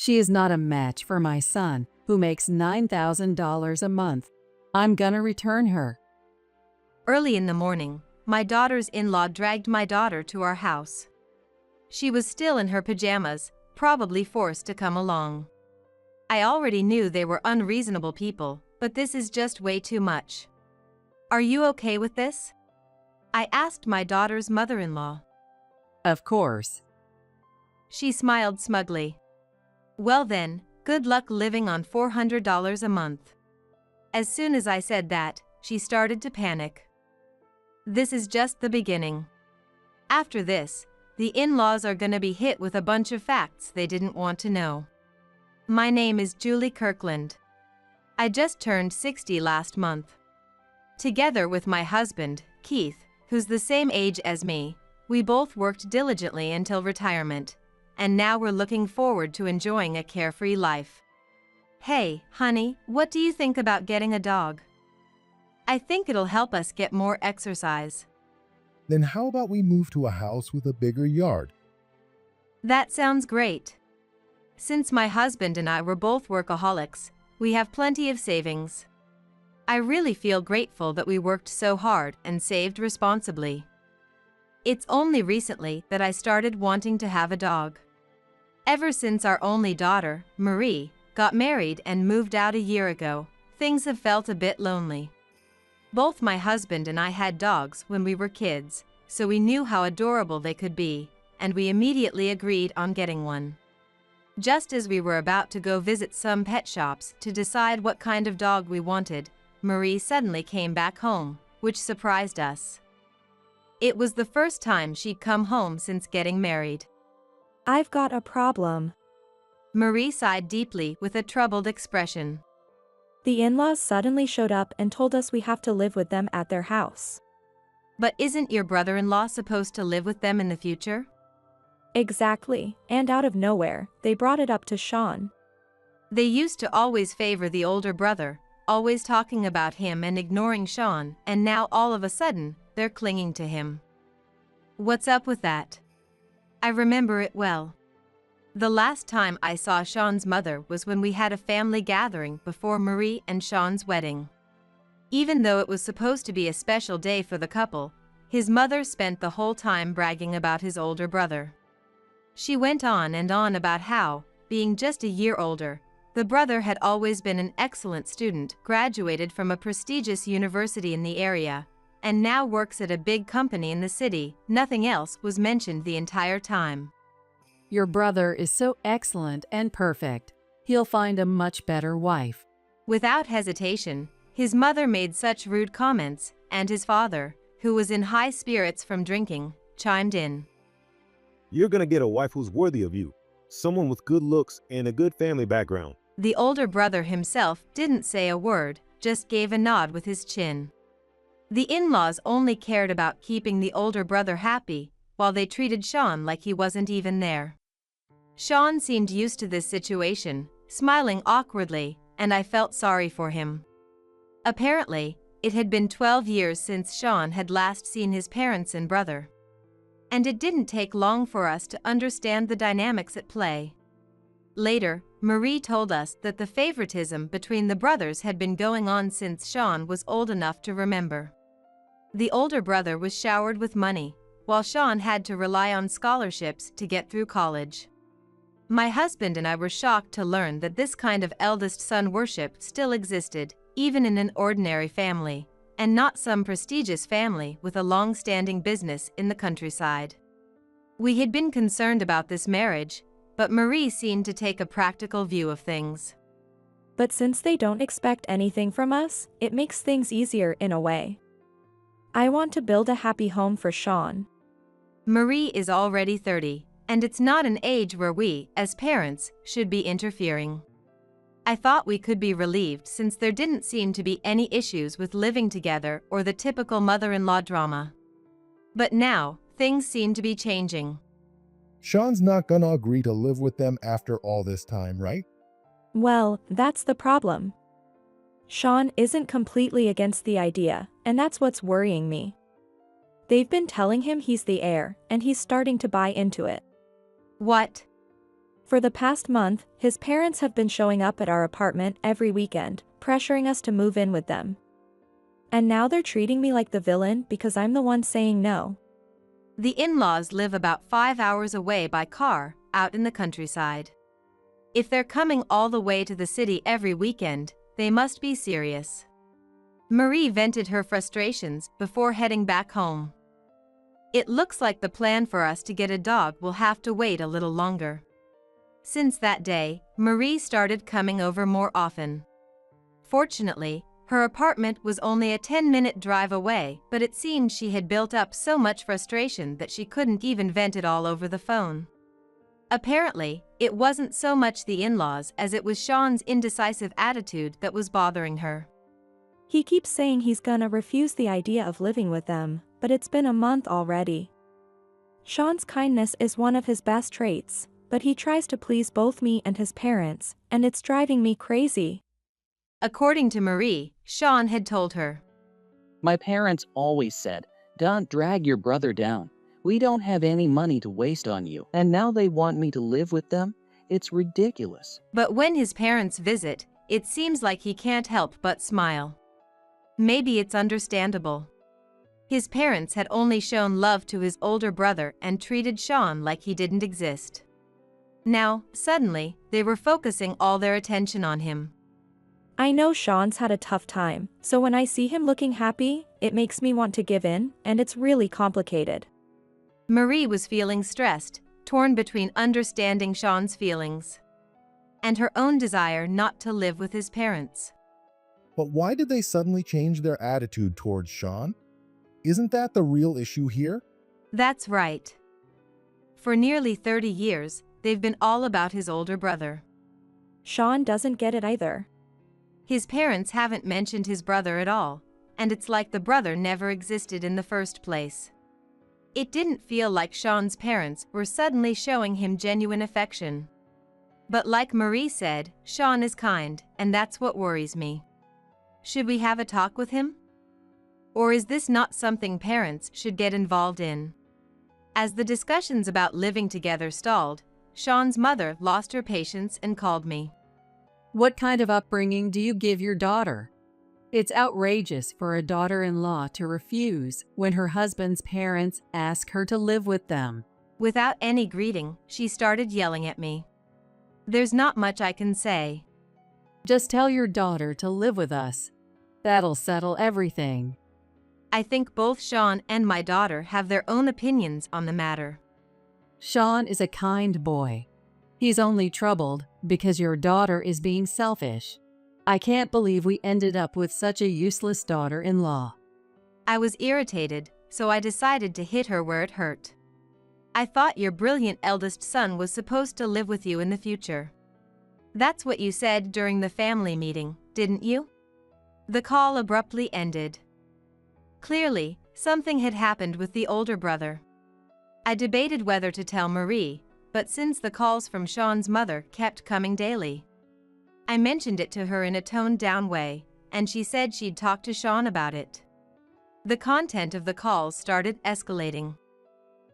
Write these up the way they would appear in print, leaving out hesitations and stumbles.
She is not a match for my son, who makes $9,000 a month. I'm gonna return her. Early in the morning, my daughter's in-law dragged my daughter to our house. She was still in her pajamas, probably forced to come along. I already knew they were unreasonable people, but this is just way too much. Are you okay with this? I asked my daughter's mother-in-law. Of course. She smiled smugly. Well then, good luck living on $400 a month. As soon as I said that, she started to panic. This is just the beginning. After this, the in-laws are gonna be hit with a bunch of facts they didn't want to know. My name is Julie Kirkland. I just turned 60 last month. Together with my husband, Keith, who's the same age as me, we both worked diligently until retirement, and now we're looking forward to enjoying a carefree life. Hey, honey, what do you think about getting a dog? I think it'll help us get more exercise. Then how about we move to a house with a bigger yard? That sounds great. Since my husband and I were both workaholics, we have plenty of savings. I really feel grateful that we worked so hard and saved responsibly. It's only recently that I started wanting to have a dog. Ever since our only daughter, Marie, got married and moved out a year ago, things have felt a bit lonely. Both my husband and I had dogs when we were kids, so we knew how adorable they could be, and we immediately agreed on getting one. Just as we were about to go visit some pet shops to decide what kind of dog we wanted, Marie suddenly came back home, which surprised us. It was the first time she'd come home since getting married. I've got a problem. Marie sighed deeply with a troubled expression. The in-laws suddenly showed up and told us we have to live with them at their house. But isn't your brother-in-law supposed to live with them in the future? Exactly, and out of nowhere, they brought it up to Sean. They used to always favor the older brother, always talking about him and ignoring Sean, and now all of a sudden, they're clinging to him. What's up with that? I remember it well. The last time I saw Sean's mother was when we had a family gathering before Marie and Sean's wedding. Even though it was supposed to be a special day for the couple, his mother spent the whole time bragging about his older brother. She went on and on about how, being just a year older, the brother had always been an excellent student, graduated from a prestigious university in the area, and now works at a big company in the city. Nothing else was mentioned the entire time. Your brother is so excellent and perfect. He'll find a much better wife. Without hesitation, his mother made such rude comments, and his father, who was in high spirits from drinking, chimed in. You're gonna get a wife who's worthy of you, someone with good looks and a good family background. The older brother himself didn't say a word, just gave a nod with his chin. The in-laws only cared about keeping the older brother happy, while they treated Sean like he wasn't even there. Sean seemed used to this situation, smiling awkwardly, and I felt sorry for him. Apparently, it had been 12 years since Sean had last seen his parents and brother. And it didn't take long for us to understand the dynamics at play. Later, Marie told us that the favoritism between the brothers had been going on since Sean was old enough to remember. The older brother was showered with money, while Sean had to rely on scholarships to get through college. My husband and I were shocked to learn that this kind of eldest son worship still existed, even in an ordinary family, and not some prestigious family with a long-standing business in the countryside. We had been concerned about this marriage, but Marie seemed to take a practical view of things. But since they don't expect anything from us, it makes things easier in a way. I want to build a happy home for Sean. Marie is already 30, and it's not an age where we, as parents, should be interfering. I thought we could be relieved since there didn't seem to be any issues with living together or the typical mother-in-law drama. But now, things seem to be changing. Sean's not gonna agree to live with them after all this time, right? Well, that's the problem. Sean isn't completely against the idea, and that's what's worrying me. They've been telling him he's the heir, and he's starting to buy into it. What? For the past month, his parents have been showing up at our apartment every weekend, pressuring us to move in with them. And now they're treating me like the villain because I'm the one saying no. The in-laws live about 5 hours away by car, out in the countryside. If they're coming all the way to the city every weekend, they must be serious. Marie vented her frustrations before heading back home. It looks like the plan for us to get a dog will have to wait a little longer. Since that day, Marie started coming over more often. Fortunately, her apartment was only a 10-minute drive away, but it seemed she had built up so much frustration that she couldn't even vent it all over the phone. Apparently, it wasn't so much the in-laws as it was Sean's indecisive attitude that was bothering her. He keeps saying he's gonna refuse the idea of living with them, but it's been a month already. Sean's kindness is one of his best traits, but he tries to please both me and his parents, and it's driving me crazy. According to Marie, Sean had told her, My parents always said, don't drag your brother down. We don't have any money to waste on you. And now they want me to live with them? It's ridiculous. But when his parents visit, it seems like he can't help but smile. Maybe it's understandable. His parents had only shown love to his older brother and treated Sean like he didn't exist. Now, suddenly, they were focusing all their attention on him. I know Sean's had a tough time, so when I see him looking happy, it makes me want to give in, and it's really complicated. Marie was feeling stressed, torn between understanding Sean's feelings and her own desire not to live with his parents. But why did they suddenly change their attitude towards Sean? Isn't that the real issue here? That's right. For nearly 30 years, they've been all about his older brother. Sean doesn't get it either. His parents haven't mentioned his brother at all, and it's like the brother never existed in the first place. It didn't feel like Sean's parents were suddenly showing him genuine affection. But like Marie said, Sean is kind, and that's what worries me. Should we have a talk with him? Or is this not something parents should get involved in? As the discussions about living together stalled, Sean's mother lost her patience and called me. What kind of upbringing do you give your daughter? It's outrageous for a daughter-in-law to refuse when her husband's parents ask her to live with them. Without any greeting, she started yelling at me. There's not much I can say. Just tell your daughter to live with us. That'll settle everything. I think both Sean and my daughter have their own opinions on the matter. Sean is a kind boy. He's only troubled because your daughter is being selfish. I can't believe we ended up with such a useless daughter-in-law. I was irritated, so I decided to hit her where it hurt. I thought your brilliant eldest son was supposed to live with you in the future. That's what you said during the family meeting, didn't you? The call abruptly ended. Clearly, something had happened with the older brother. I debated whether to tell Marie, but since the calls from Sean's mother kept coming daily, I mentioned it to her in a toned-down way, and she said she'd talk to Sean about it. The content of the calls started escalating.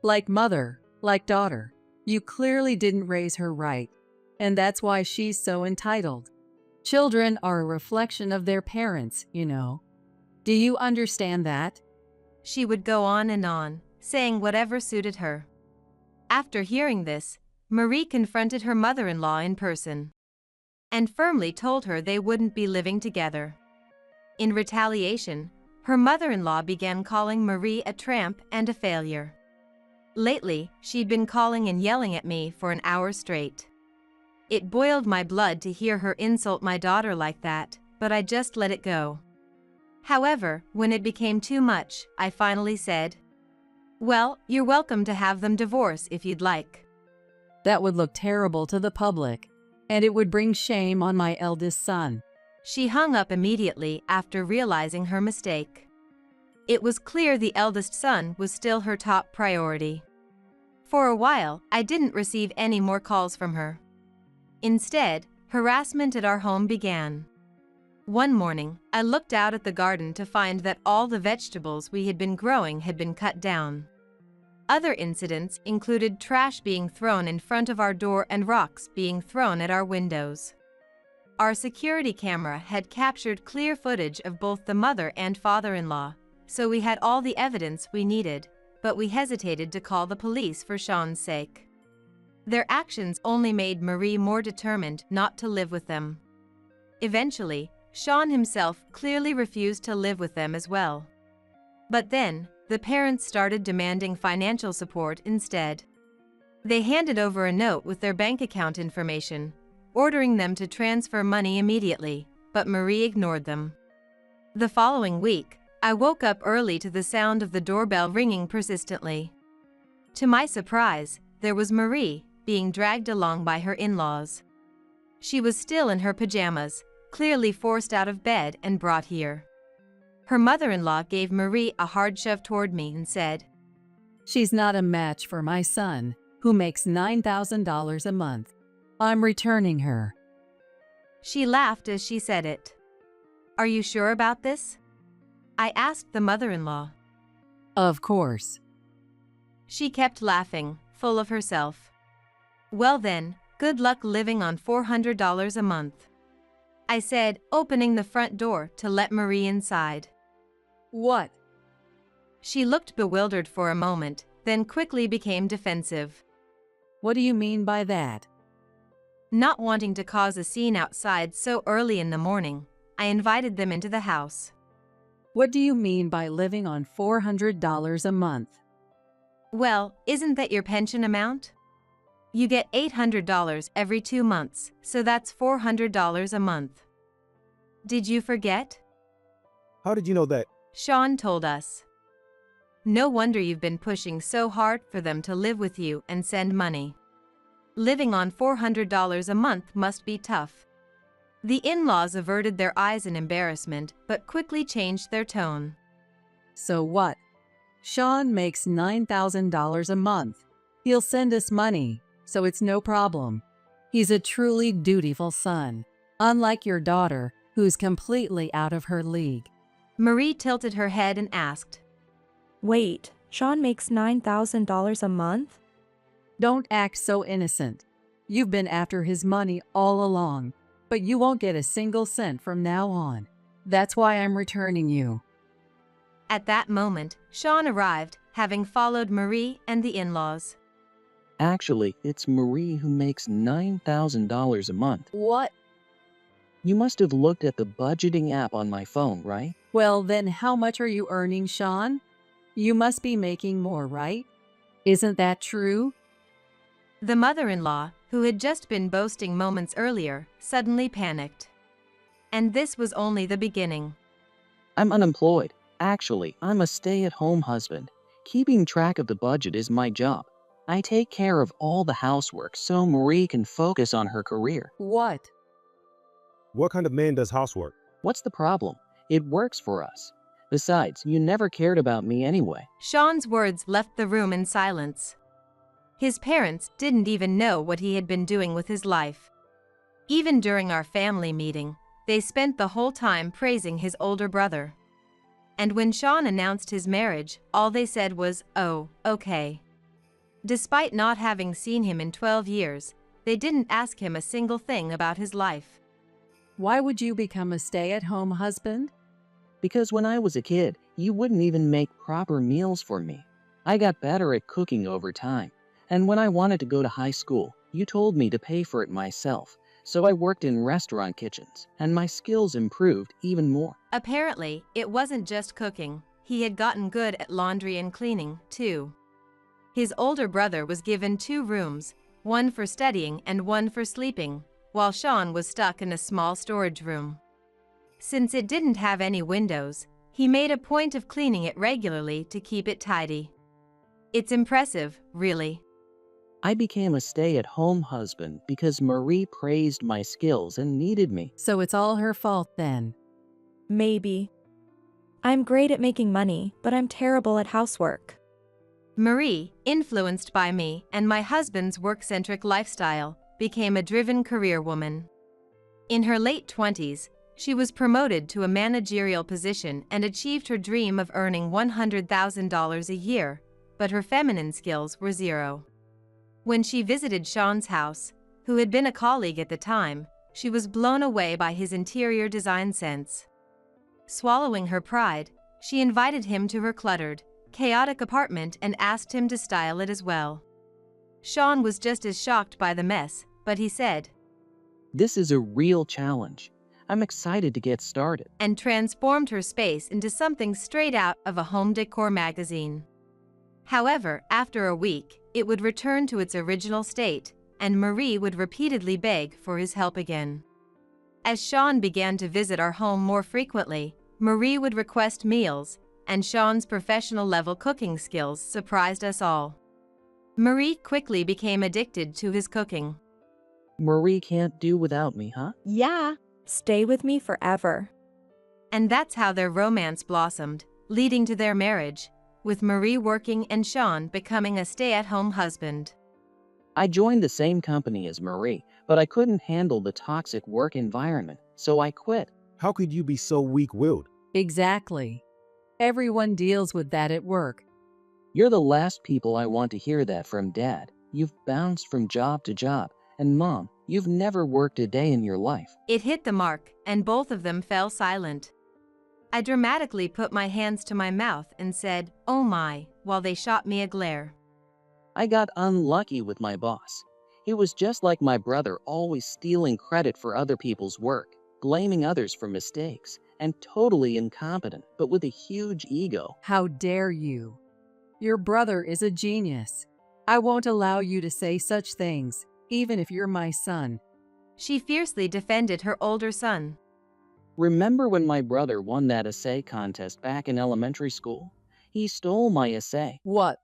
Like mother, like daughter. You clearly didn't raise her right, and that's why she's so entitled. Children are a reflection of their parents, you know. Do you understand that? She would go on, saying whatever suited her. After hearing this, Marie confronted her mother-in-law in person and firmly told her they wouldn't be living together. In retaliation, her mother-in-law began calling Marie a tramp and a failure. Lately, she'd been calling and yelling at me for an hour straight. It boiled my blood to hear her insult my daughter like that, but I just let it go. However, when it became too much, I finally said, "Well, you're welcome to have them divorce if you'd like." That would look terrible to the public, and it would bring shame on my eldest son. She hung up immediately after realizing her mistake. It was clear the eldest son was still her top priority. For a while, I didn't receive any more calls from her. Instead, harassment at our home began. One morning, I looked out at the garden to find that all the vegetables we had been growing had been cut down. Other incidents included trash being thrown in front of our door and rocks being thrown at our windows. Our security camera had captured clear footage of both the mother and father-in-law, so we had all the evidence we needed, but we hesitated to call the police for Sean's sake. Their actions only made Marie more determined not to live with them. Eventually, Sean himself clearly refused to live with them as well. But then, the parents started demanding financial support instead. They handed over a note with their bank account information, ordering them to transfer money immediately, but Marie ignored them. The following week, I woke up early to the sound of the doorbell ringing persistently. To my surprise, there was Marie, being dragged along by her in-laws. She was still in her pajamas, clearly forced out of bed and brought here. Her mother-in-law gave Marie a hard shove toward me and said, She's not a match for my son, who makes $9,000 a month. I'm returning her. She laughed as she said it. Are you sure about this? I asked the mother-in-law. Of course. She kept laughing, full of herself. Well then, good luck living on $400 a month, I said, opening the front door to let Marie inside. What? She looked bewildered for a moment, then quickly became defensive. What do you mean by that? Not wanting to cause a scene outside so early in the morning, I invited them into the house. What do you mean by living on $400 a month? Well, isn't that your pension amount? You get $800 every 2 months, so that's $400 a month. Did you forget? How did you know that? Sean told us. No wonder you've been pushing so hard for them to live with you and send money. Living on $400 a month must be tough. The in-laws averted their eyes in embarrassment, but quickly changed their tone. So what? Sean makes $9,000 a month. He'll send us money, so it's no problem. He's a truly dutiful son, unlike your daughter, who's completely out of her league. Marie tilted her head and asked, Wait, Sean makes $9,000 a month? Don't act so innocent. You've been after his money all along, but you won't get a single cent from now on. That's why I'm returning you. At that moment, Sean arrived, having followed Marie and the in-laws. Actually, it's Marie who makes $9,000 a month. What? You must have looked at the budgeting app on my phone, right? Well, then how much are you earning, Sean? You must be making more, right? Isn't that true? The mother-in-law, who had just been boasting moments earlier, suddenly panicked. And this was only the beginning. I'm unemployed. Actually, I'm a stay-at-home husband. Keeping track of the budget is my job. I take care of all the housework so Marie can focus on her career. What? What kind of man does housework? What's the problem? It works for us. Besides, you never cared about me anyway. Sean's words left the room in silence. His parents didn't even know what he had been doing with his life. Even during our family meeting, they spent the whole time praising his older brother. And when Sean announced his marriage, all they said was, "Oh, okay." Despite not having seen him in 12 years, they didn't ask him a single thing about his life. Why would you become a stay-at-home husband? Because when I was a kid, you wouldn't even make proper meals for me. I got better at cooking over time. And when I wanted to go to high school, you told me to pay for it myself. So I worked in restaurant kitchens, and my skills improved even more. Apparently, it wasn't just cooking. He had gotten good at laundry and cleaning, too. His older brother was given 2 rooms, one for studying and one for sleeping, while Sean was stuck in a small storage room. Since it didn't have any windows, he made a point of cleaning it regularly to keep it tidy. It's impressive, really. I became a stay-at-home husband because Marie praised my skills and needed me. So it's all her fault then. Maybe. I'm great at making money, but I'm terrible at housework. Marie, influenced by me and my husband's work-centric lifestyle, became a driven career woman. In her late 20s, she was promoted to a managerial position and achieved her dream of earning $100,000 a year, but her feminine skills were zero. When she visited Sean's house, who had been a colleague at the time, she was blown away by his interior design sense. Swallowing her pride, she invited him to her cluttered, chaotic apartment and asked him to style it as well. Sean was just as shocked by the mess, but he said, This is a real challenge. I'm excited to get started. and transformed her space into something straight out of a home decor magazine. However, after a week, it would return to its original state, and Marie would repeatedly beg for his help again. As Sean began to visit our home more frequently, Marie would request meals, and Sean's professional-level cooking skills surprised us all. Marie quickly became addicted to his cooking. Marie can't do without me, huh? Yeah. Stay with me forever. And that's how their romance blossomed, leading to their marriage, with Marie working and Sean becoming a stay-at-home husband. I joined the same company as Marie, but I couldn't handle the toxic work environment, so I quit. How could you be so weak-willed? Exactly. Everyone deals with that at work. You're the last people I want to hear that from, Dad. You've bounced from job to job, and Mom, you've never worked a day in your life. It hit the mark, and both of them fell silent. I dramatically put my hands to my mouth and said, "Oh my," while they shot me a glare. I got unlucky with my boss. He was just like my brother, always stealing credit for other people's work, blaming others for mistakes, and totally incompetent, but with a huge ego. How dare you? Your brother is a genius. I won't allow you to say such things, even if you're my son. She fiercely defended her older son. Remember when my brother won that essay contest back in elementary school? He stole my essay. What?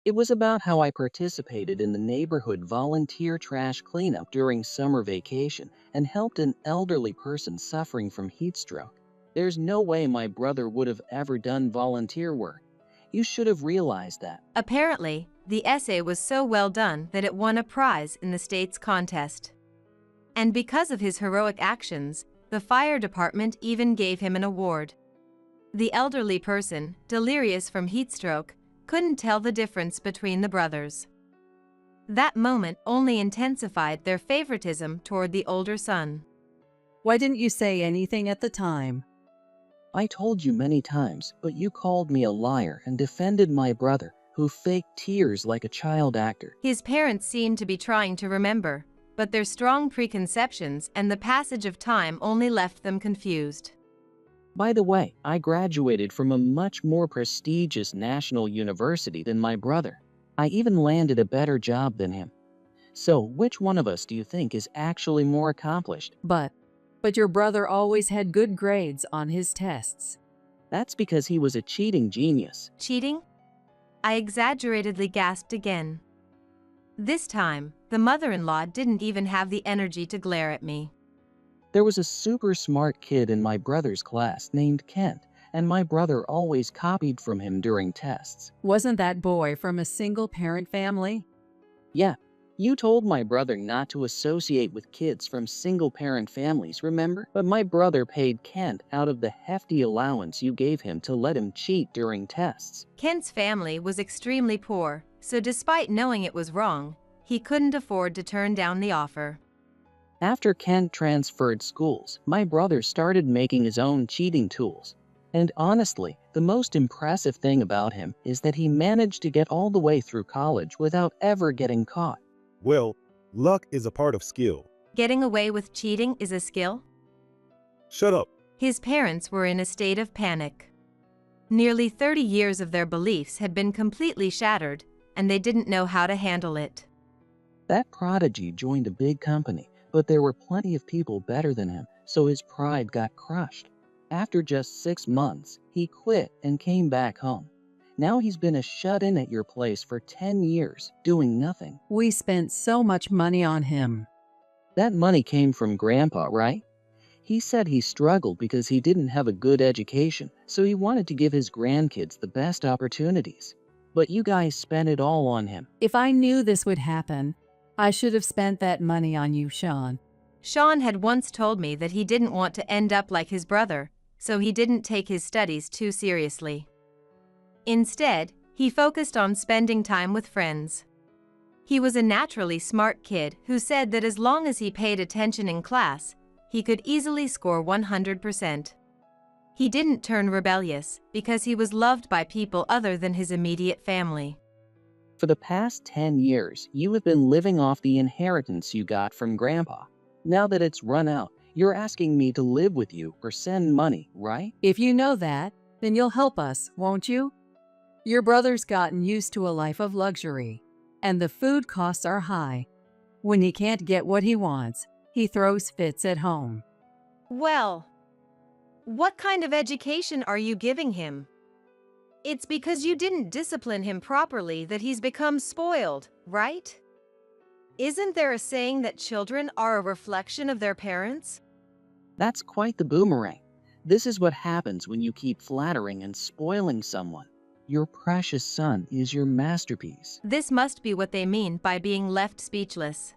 It was about how I participated in the neighborhood volunteer trash cleanup during summer vacation and helped an elderly person suffering from heat stroke. There's no way my brother would have ever done volunteer work. You should have realized that. Apparently, the essay was so well done that it won a prize in the state's contest. And because of his heroic actions, the fire department even gave him an award. The elderly person, delirious from heat stroke, couldn't tell the difference between the brothers. That moment only intensified their favoritism toward the older son. Why didn't you say anything at the time? I told you many times, but you called me a liar and defended my brother, who faked tears like a child actor. His parents seemed to be trying to remember, but their strong preconceptions and the passage of time only left them confused. By the way, I graduated from a much more prestigious national university than my brother. I even landed a better job than him. So, which one of us do you think is actually more accomplished? But your brother always had good grades on his tests. That's because he was a cheating genius. Cheating? I exaggeratedly gasped again. This time, the mother-in-law didn't even have the energy to glare at me. There was a super smart kid in my brother's class named Kent, and my brother always copied from him during tests. Wasn't that boy from a single-parent family? Yeah, you told my brother not to associate with kids from single-parent families, remember? But my brother paid Kent out of the hefty allowance you gave him to let him cheat during tests. Kent's family was extremely poor, so despite knowing it was wrong, he couldn't afford to turn down the offer. After Kent transferred schools, my brother started making his own cheating tools. And honestly, the most impressive thing about him is that he managed to get all the way through college without ever getting caught. Well, luck is a part of skill. Getting away with cheating is a skill? Shut up. His parents were in a state of panic. Nearly 30 years of their beliefs had been completely shattered, and they didn't know how to handle it. That prodigy joined a big company, but there were plenty of people better than him, so his pride got crushed. After just 6 months, he quit and came back home. Now he's been a shut-in at your place for 10 years, doing nothing. We spent so much money on him. That money came from Grandpa, right? He said he struggled because he didn't have a good education, so he wanted to give his grandkids the best opportunities. But you guys spent it all on him. If I knew this would happen, I should have spent that money on you, Sean. Sean had once told me that he didn't want to end up like his brother, so he didn't take his studies too seriously. Instead, He focused on spending time with friends. He was a naturally smart kid who said that as long as he paid attention in class, he could easily score 100%. He didn't turn rebellious because he was loved by people other than his immediate family. For the past 10 years, you have been living off the inheritance you got from Grandpa. Now that it's run out, you're asking me to live with you or send money, right? If you know that, then you'll help us, won't you? Your brother's gotten used to a life of luxury, and the food costs are high. When he can't get what he wants, he throws fits at home. Well, what kind of education are you giving him? It's because you didn't discipline him properly that he's become spoiled, right? Isn't there a saying that children are a reflection of their parents? That's quite the boomerang. This is what happens when you keep flattering and spoiling someone. Your precious son is your masterpiece. This must be what they mean by being left speechless.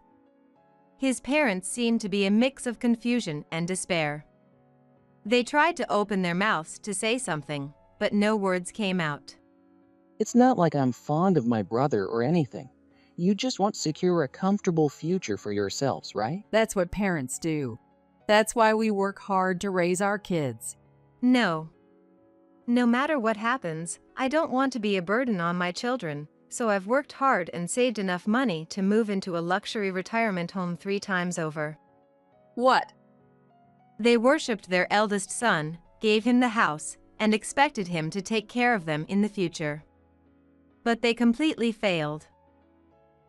His parents seemed to be a mix of confusion and despair. They tried to open their mouths to say something, but no words came out. It's not like I'm fond of my brother or anything. You just want to secure a comfortable future for yourselves, right? That's what parents do. That's why we work hard to raise our kids. No. No matter what happens, I don't want to be a burden on my children, so I've worked hard and saved enough money to move into a luxury retirement home 3 times over. What? They worshipped their eldest son, gave him the house, and expected him to take care of them in the future. But they completely failed.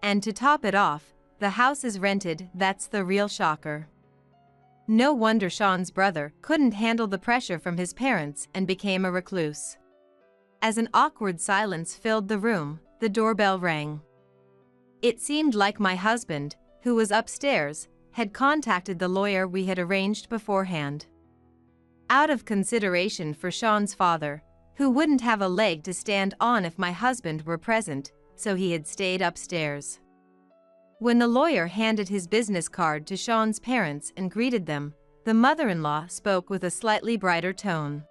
And to top it off, the house is rented. That's the real shocker. No wonder Sean's brother couldn't handle the pressure from his parents and became a recluse. As an awkward silence filled the room, the doorbell rang. It seemed like my husband, who was upstairs, had contacted the lawyer we had arranged beforehand. Out of consideration for Sean's father, who wouldn't have a leg to stand on if my husband were present, so he had stayed upstairs. When the lawyer handed his business card to Sean's parents and greeted them, the mother-in-law spoke with a slightly brighter tone.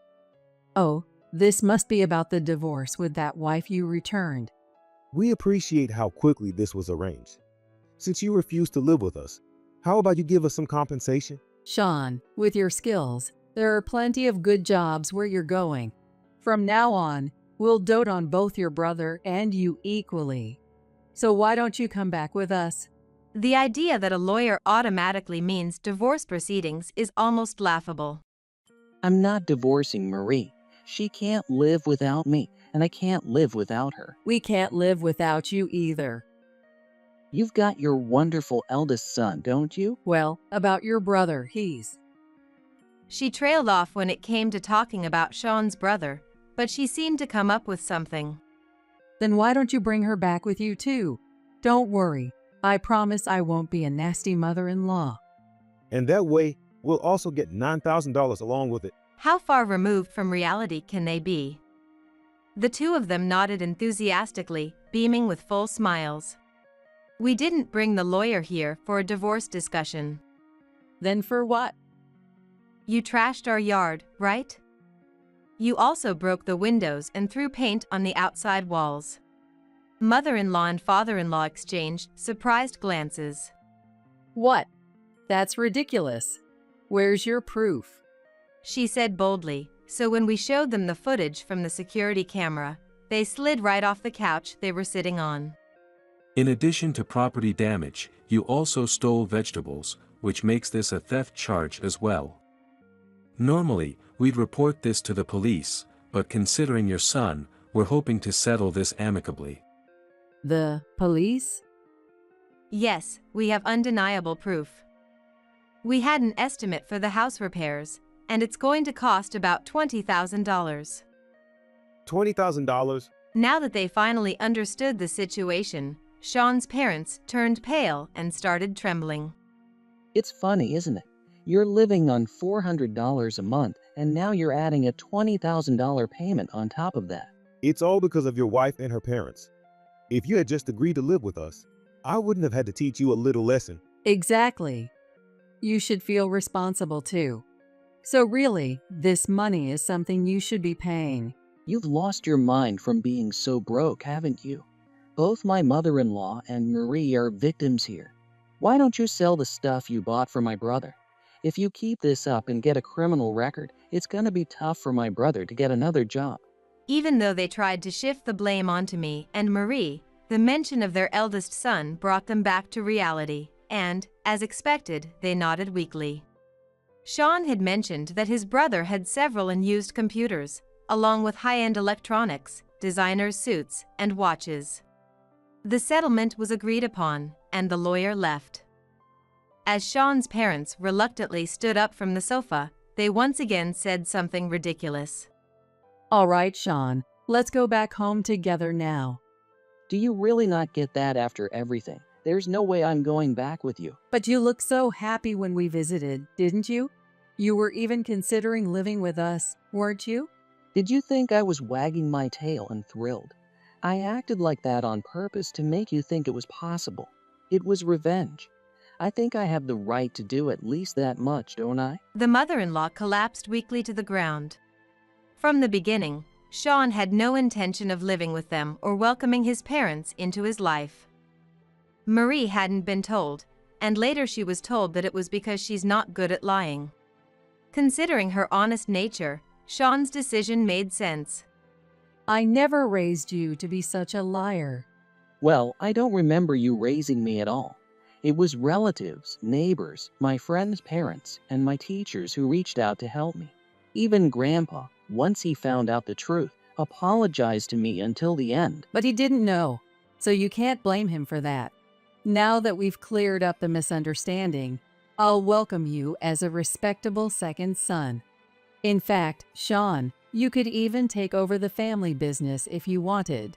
Oh, this must be about the divorce with that wife you returned. We appreciate how quickly this was arranged. Since you refused to live with us, how about you give us some compensation? Sean, with your skills, there are plenty of good jobs where you're going. From now on, we'll dote on both your brother and you equally. So why don't you come back with us? The idea that a lawyer automatically means divorce proceedings is almost laughable. I'm not divorcing Marie. She can't live without me, and I can't live without her. We can't live without you either. You've got your wonderful eldest son, don't you? Well, about your brother, She trailed off when it came to talking about Sean's brother, but she seemed to come up with something. Then why don't you bring her back with you too? Don't worry, I promise I won't be a nasty mother-in-law. And that way, we'll also get $9,000 along with it. How far removed from reality can they be? The two of them nodded enthusiastically, beaming with full smiles. We didn't bring the lawyer here for a divorce discussion. Then for what? You trashed our yard, right? You also broke the windows and threw paint on the outside walls. Mother-in-law and father-in-law exchanged surprised glances. What? That's ridiculous. Where's your proof? She said boldly, so when we showed them the footage from the security camera, they slid right off the couch they were sitting on. In addition to property damage, you also stole vegetables, which makes this a theft charge as well. Normally, we'd report this to the police, but considering your son, we're hoping to settle this amicably. The police? Yes, we have undeniable proof. We had an estimate for the house repairs, and it's going to cost about $20,000. $20,000? Now that they finally understood the situation, Sean's parents turned pale and started trembling. It's funny, isn't it? You're living on $400 a month, and now you're adding a $20,000 payment on top of that. It's all because of your wife and her parents. If you had just agreed to live with us, I wouldn't have had to teach you a little lesson. Exactly. You should feel responsible too. So really, this money is something you should be paying. You've lost your mind from being so broke, haven't you? Both my mother-in-law and Marie are victims here. Why don't you sell the stuff you bought for my brother? If you keep this up and get a criminal record, it's gonna be tough for my brother to get another job. Even though they tried to shift the blame onto me and Marie, the mention of their eldest son brought them back to reality, and, as expected, they nodded weakly. Sean had mentioned that his brother had several unused computers, along with high-end electronics, designer's suits, and watches. The settlement was agreed upon, and the lawyer left. As Sean's parents reluctantly stood up from the sofa, they once again said something ridiculous. All right, Sean, let's go back home together now. Do you really not get that after everything? There's no way I'm going back with you. But you looked so happy when we visited, didn't you? You were even considering living with us, weren't you? Did you think I was wagging my tail and thrilled? I acted like that on purpose to make you think it was possible. It was revenge. I think I have the right to do at least that much, don't I? The mother-in-law collapsed weakly to the ground. From the beginning, Sean had no intention of living with them or welcoming his parents into his life. Marie hadn't been told, and later she was told that it was because she's not good at lying. Considering her honest nature, Sean's decision made sense. I never raised you to be such a liar. Well, I don't remember you raising me at all. It was relatives, neighbors, my friends' parents, and my teachers who reached out to help me. Even Grandpa, once he found out the truth, apologized to me until the end. But he didn't know, so you can't blame him for that. Now that we've cleared up the misunderstanding, I'll welcome you as a respectable second son. In fact, Sean, you could even take over the family business if you wanted.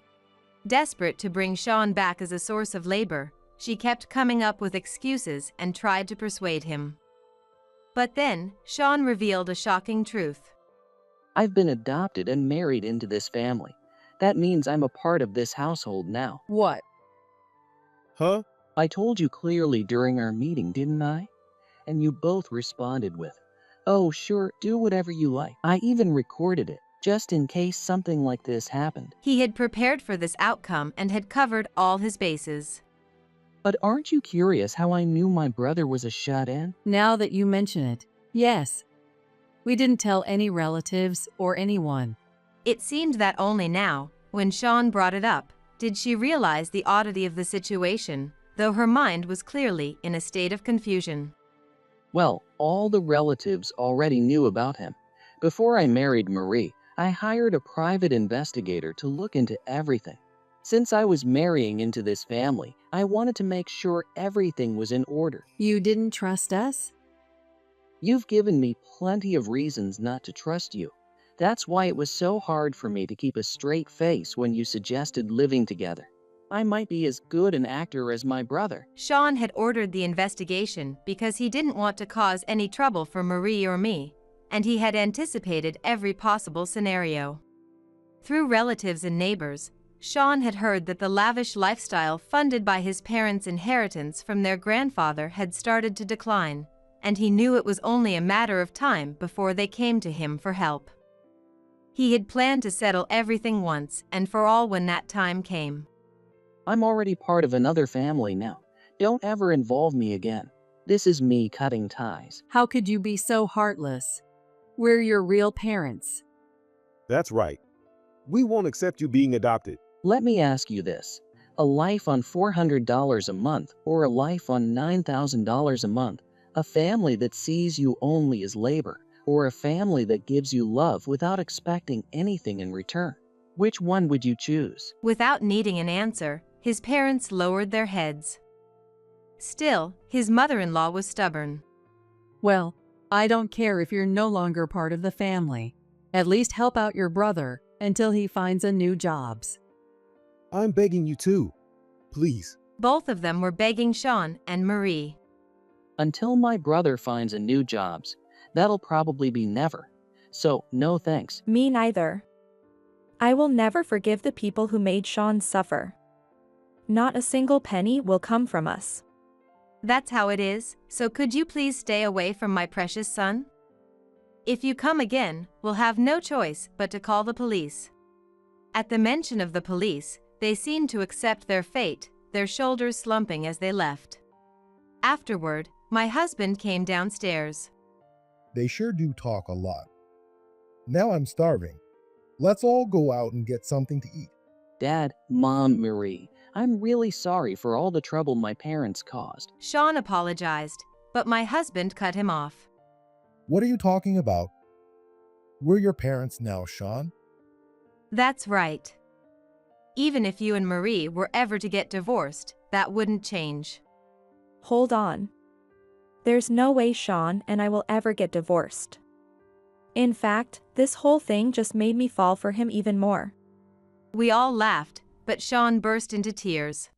Desperate to bring Sean back as a source of labor, she kept coming up with excuses and tried to persuade him. But then, Sean revealed a shocking truth. I've been adopted and married into this family. That means I'm a part of this household now. What? Huh? I told you clearly during our meeting, didn't I? And you both responded with, "Oh, sure, do whatever you like." I even recorded it, just in case something like this happened. He had prepared for this outcome and had covered all his bases. But aren't you curious how I knew my brother was a shut-in? Now that you mention it, yes. We didn't tell any relatives or anyone. It seemed that only now, when Sean brought it up, did she realize the oddity of the situation, though her mind was clearly in a state of confusion. Well, all the relatives already knew about him. Before I married Marie, I hired a private investigator to look into everything. Since I was marrying into this family, I wanted to make sure everything was in order. You didn't trust us? You've given me plenty of reasons not to trust you. That's why it was so hard for me to keep a straight face when you suggested living together. I might be as good an actor as my brother. Sean had ordered the investigation because he didn't want to cause any trouble for Marie or me, and he had anticipated every possible scenario. Through relatives and neighbors, Sean had heard that the lavish lifestyle funded by his parents' inheritance from their grandfather had started to decline, and he knew it was only a matter of time before they came to him for help. He had planned to settle everything once and for all when that time came. I'm already part of another family now. Don't ever involve me again. This is me cutting ties. How could you be so heartless? We're your real parents. That's right. We won't accept you being adopted. Let me ask you this. A life on $400 a month or a life on $9,000 a month, a family that sees you only as labor, or a family that gives you love without expecting anything in return. Which one would you choose? Without needing an answer, his parents lowered their heads. Still, his mother-in-law was stubborn. Well, I don't care if you're no longer part of the family. At least help out your brother until he finds a new jobs. I'm begging you too. Please. Both of them were begging Sean and Marie. Until my brother finds a new jobs, that'll probably be never. So, no thanks. Me neither. I will never forgive the people who made Sean suffer. Not a single penny will come from us. That's how it is, so could you please stay away from my precious son? If you come again, we'll have no choice but to call the police. At the mention of the police, they seemed to accept their fate, their shoulders slumping as they left. Afterward, my husband came downstairs. They sure do talk a lot. Now I'm starving. Let's all go out and get something to eat. Dad, Mom, Marie, I'm really sorry for all the trouble my parents caused. Sean apologized, but my husband cut him off. What are you talking about? We're your parents now, Sean. That's right. Even if you and Marie were ever to get divorced, that wouldn't change. Hold on. There's no way Sean and I will ever get divorced. In fact, this whole thing just made me fall for him even more. We all laughed, but Sean burst into tears.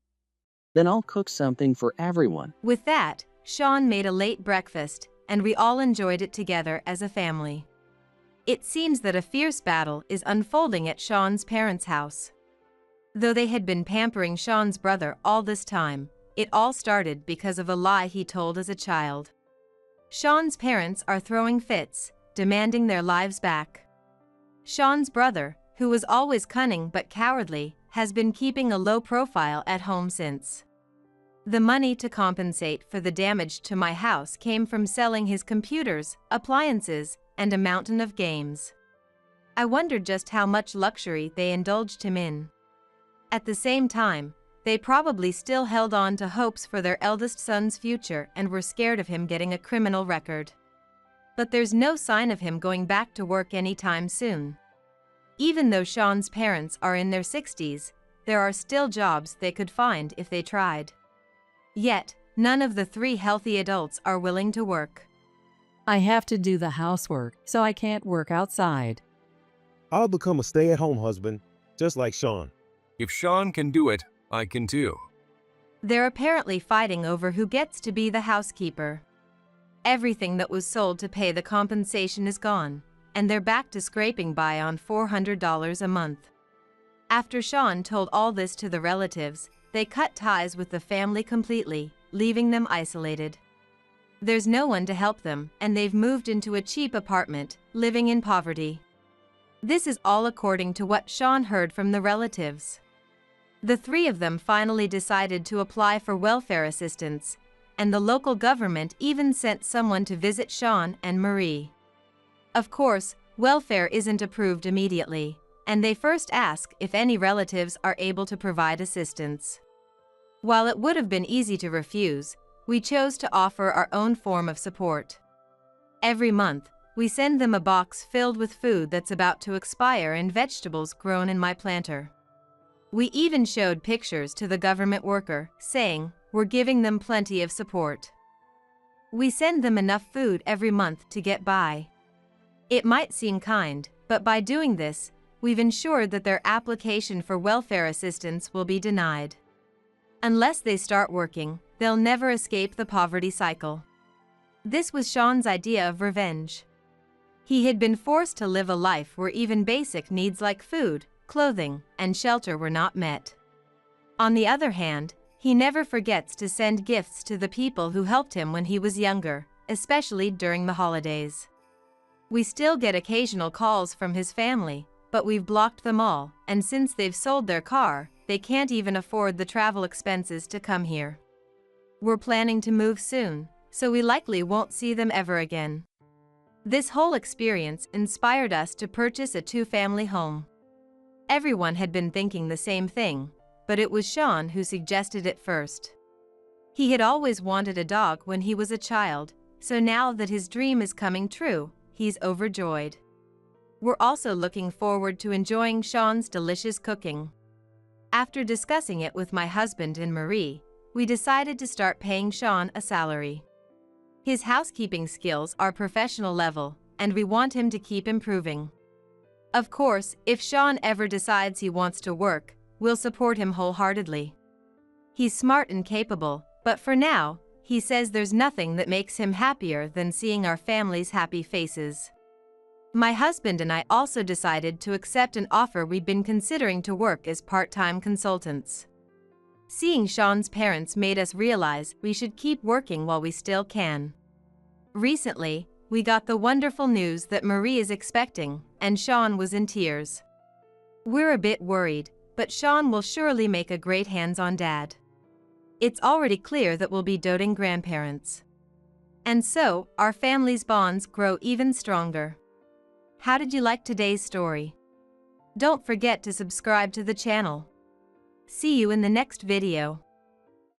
Then I'll cook something for everyone. With that, Sean made a late breakfast, and we all enjoyed it together as a family. It seems that a fierce battle is unfolding at Sean's parents' house. Though they had been pampering Sean's brother all this time, it all started because of a lie he told as a child. Sean's parents are throwing fits, demanding their lives back. Sean's brother, who was always cunning but cowardly, has been keeping a low profile at home since. The money to compensate for the damage to my house came from selling his computers, appliances, and a mountain of games. I wondered just how much luxury they indulged him in. At the same time, they probably still held on to hopes for their eldest son's future and were scared of him getting a criminal record. But there's no sign of him going back to work anytime soon. Even though Sean's parents are in their 60s, there are still jobs they could find if they tried. Yet, none of the three healthy adults are willing to work. I have to do the housework, so I can't work outside. I'll become a stay-at-home husband, just like Sean. If Sean can do it, I can too. They're apparently fighting over who gets to be the housekeeper. Everything that was sold to pay the compensation is gone, and they're back to scraping by on $400 a month. After Sean told all this to the relatives, they cut ties with the family completely, leaving them isolated. There's no one to help them, and they've moved into a cheap apartment, living in poverty. This is all according to what Sean heard from the relatives. The three of them finally decided to apply for welfare assistance, and the local government even sent someone to visit Sean and Marie. Of course, welfare isn't approved immediately, and they first ask if any relatives are able to provide assistance. While it would have been easy to refuse, we chose to offer our own form of support. Every month, we send them a box filled with food that's about to expire and vegetables grown in my planter. We even showed pictures to the government worker, saying, we're giving them plenty of support. We send them enough food every month to get by. It might seem kind, but by doing this, we've ensured that their application for welfare assistance will be denied. Unless they start working, they'll never escape the poverty cycle. This was Sean's idea of revenge. He had been forced to live a life where even basic needs like food, clothing, and shelter were not met. On the other hand, he never forgets to send gifts to the people who helped him when he was younger, especially during the holidays. We still get occasional calls from his family, but we've blocked them all, and since they've sold their car, they can't even afford the travel expenses to come here. We're planning to move soon, so we likely won't see them ever again. This whole experience inspired us to purchase a two-family home. Everyone had been thinking the same thing, but it was Sean who suggested it first. He had always wanted a dog when he was a child, so now that his dream is coming true, he's overjoyed. We're also looking forward to enjoying Sean's delicious cooking. After discussing it with my husband and Marie, we decided to start paying Sean a salary. His housekeeping skills are professional level, and we want him to keep improving. Of course, if Sean ever decides he wants to work, we'll support him wholeheartedly. He's smart and capable, but for now, he says there's nothing that makes him happier than seeing our family's happy faces. My husband and I also decided to accept an offer we'd been considering to work as part-time consultants. Seeing Sean's parents made us realize we should keep working while we still can. Recently, we got the wonderful news that Marie is expecting, and Sean was in tears. We're a bit worried, but Sean will surely make a great hands-on dad. It's already clear that we'll be doting grandparents. And so, our family's bonds grow even stronger. How did you like today's story? Don't forget to subscribe to the channel. See you in the next video.